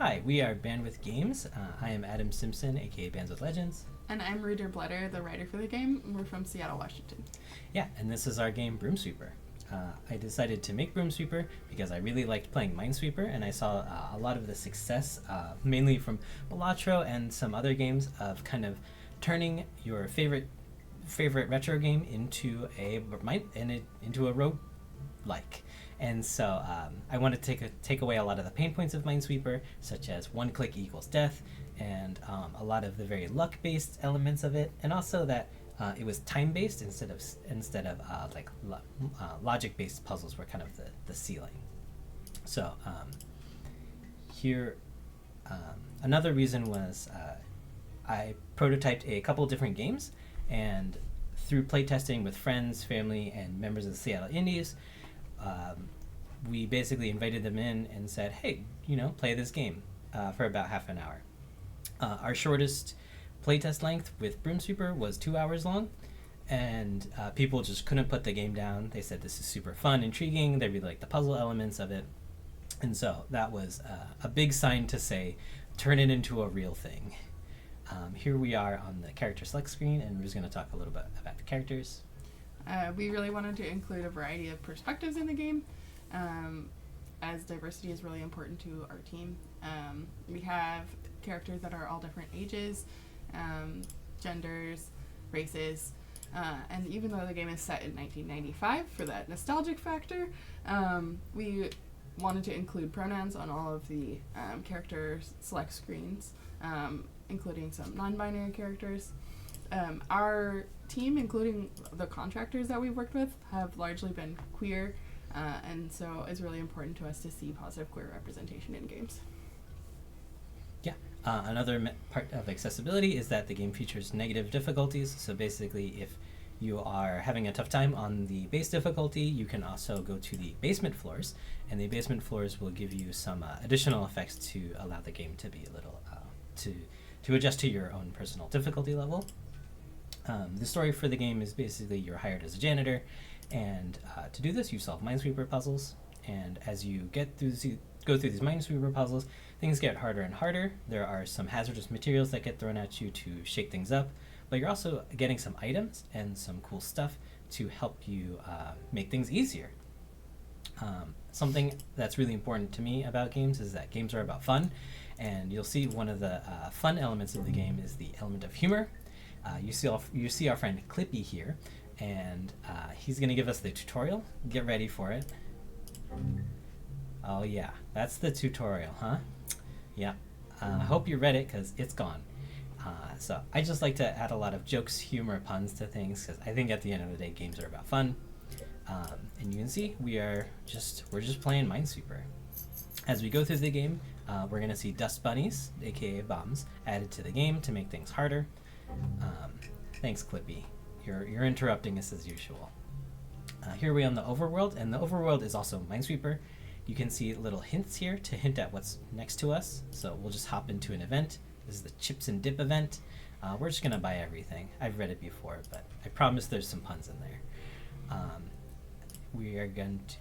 Hi, we are Bandwidth Games. I am Adam Simpson, aka Bands with Legends. And I'm Reader Bletter, the writer for the game. We're from Seattle, Washington. Yeah, and this is our game BroomSweeper. I decided to make BroomSweeper because I really liked playing Minesweeper, and I saw a lot of the success, mainly from Balatro and some other games, of kind of turning your favorite retro game into a rogue like. And so I want to take away a lot of the pain points of Minesweeper, such as one click equals death, and a lot of the very luck based elements of it, and also that it was time based instead of logic based puzzles were kind of the ceiling. So here, another reason was I prototyped a couple different games, and through playtesting with friends, family, and members of the Seattle Indies, we basically invited them in and said, hey, play this game for about half an hour. Our shortest playtest length with BroomSweeper was 2 hours long, and people just couldn't put the game down. They said this is super fun, intriguing. They really liked the puzzle elements of it. And so that was a big sign to say, turn it into a real thing. Here we are on the character select screen, and we're just going to talk a little bit about the characters. We really wanted to include a variety of perspectives in the game, as diversity is really important to our team. We have characters that are all different ages, genders, races, and even though the game is set in 1995 for that nostalgic factor, we wanted to include pronouns on all of the character select screens, including some non-binary characters. Our team, including the contractors that we've worked with, have largely been queer, and so it's really important to us to see positive queer representation in games. Yeah. Another part of accessibility is that the game features negative difficulties. So basically, if you are having a tough time on the base difficulty, you can also go to the basement floors, and the basement floors will give you some additional effects to allow the game to be a little to adjust to your own personal difficulty level. The story for the game is basically you're hired as a janitor, and to do this you solve Minesweeper puzzles, and as you go through these Minesweeper puzzles, things get harder and harder. There are some hazardous materials that get thrown at you to shake things up, but you're also getting some items and some cool stuff to help you make things easier. Something that's really important to me about games is that games are about fun, and you'll see one of the fun elements of the game is the element of humor. You see our friend Clippy here, and he's going to give us the tutorial. Get ready for it. Oh yeah, that's the tutorial, huh? Yeah. I hope you read it because it's gone. So I just like to add a lot of jokes, humor, puns to things because I think at the end of the day, games are about fun. And you can see we're just playing Minesweeper. As we go through the game, we're going to see dust bunnies, aka bombs, added to the game to make things harder. Thanks, Clippy. You're interrupting us as usual. Here we are on the overworld, and the overworld is also Minesweeper. You can see little hints here to hint at what's next to us. So we'll just hop into an event. This is the Chips and Dip event. We're just going to buy everything. I've read it before, but I promise there's some puns in there. We are going to...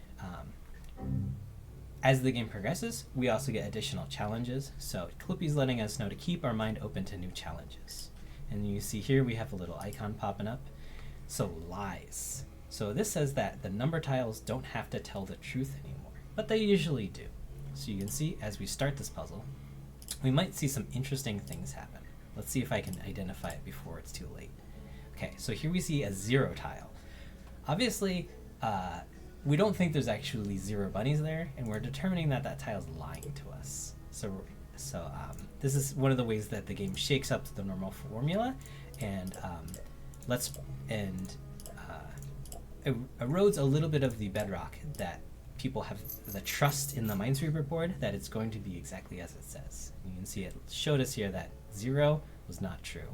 as the game progresses, we also get additional challenges. So Clippy's letting us know to keep our mind open to new challenges. And you see here we have a little icon popping up. So lies. So this says that the number tiles don't have to tell the truth anymore, but they usually do. So you can see as we start this puzzle, we might see some interesting things happen. Let's see if I can identify it before it's too late. Okay, so here we see a 0 tile. Obviously, we don't think there's actually 0 bunnies there, and we're determining that that tile's lying to us. So this is one of the ways that the game shakes up the normal formula, and erodes a little bit of the bedrock that people have the trust in the Minesweeper board that it's going to be exactly as it says. You can see it showed us here that 0 was not true,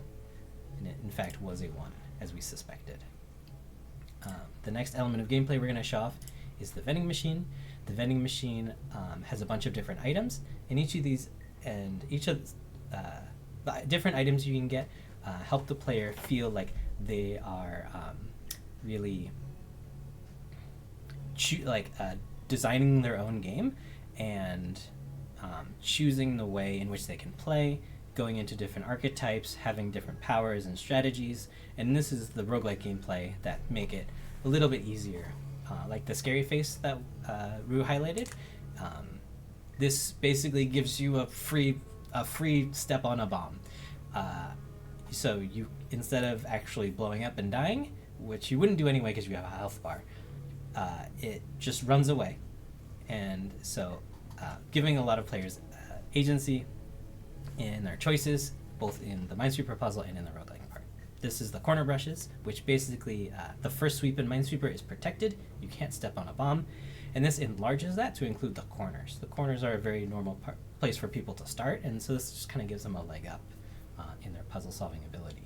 and it in fact was a 1, as we suspected. The next element of gameplay we're going to show off is the vending machine. The vending machine has a bunch of different items, and each of the different items you can get help the player feel like they are really designing their own game and choosing the way in which they can play, going into different archetypes, having different powers and strategies, and this is the roguelike gameplay that make it a little bit easier. Like the scary face that Rue highlighted, this basically gives you a free step on a bomb. So you, instead of actually blowing up and dying, which you wouldn't do anyway because you have a health bar, it just runs away. And so giving a lot of players agency in their choices, both in the Minesweeper puzzle and in the roguelike part. This is the corner brushes, which basically the first sweep in Minesweeper is protected. You can't step on a bomb. And this enlarges that to include the corners. The corners are a very normal place for people to start, and so this just kind of gives them a leg up in their puzzle-solving ability.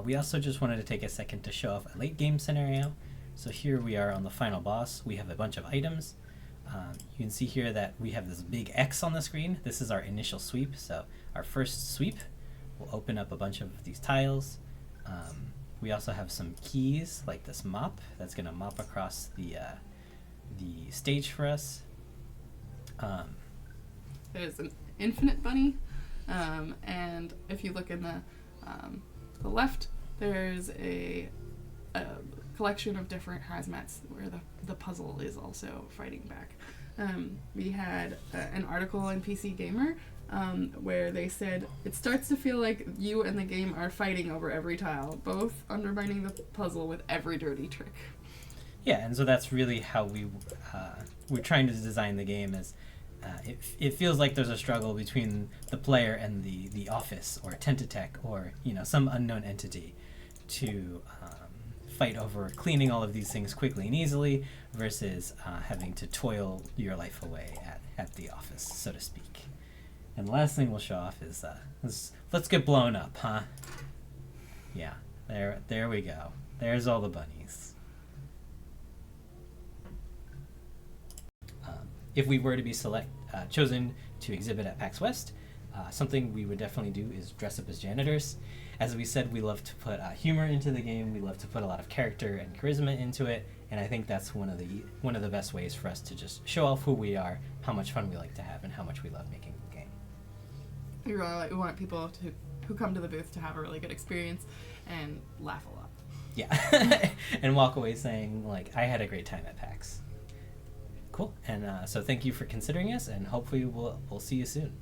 We also just wanted to take a second to show off a late-game scenario. So here we are on the final boss. We have a bunch of items. You can see here that we have this big X on the screen. This is our initial sweep. So our first sweep will open up a bunch of these tiles. We also have some keys, like this mop, that's going to mop across the stage for us. There's an infinite bunny, and if you look in the left, there's a collection of different hazmats where the puzzle is also fighting back. We had an article in PC Gamer where they said, it starts to feel like you and the game are fighting over every tile, both undermining the puzzle with every dirty trick. Yeah, and so that's really how we're trying to design the game. As it feels like there's a struggle between the player and the office or Tentatek or some unknown entity to fight over cleaning all of these things quickly and easily versus having to toil your life away at the office, so to speak. And the last thing we'll show off is let's get blown up, huh? Yeah, there we go. There's all the bunnies. If we were to be chosen to exhibit at PAX West, something we would definitely do is dress up as janitors. As we said, we love to put humor into the game. We love to put a lot of character and charisma into it, and I think that's one of the best ways for us to just show off who we are, how much fun we like to have, and how much we love making the game. We want people who come to the booth to have a really good experience and laugh a lot. Yeah, and walk away saying, like, I had a great time at PAX. Cool, and so thank you for considering us, and hopefully we'll see you soon.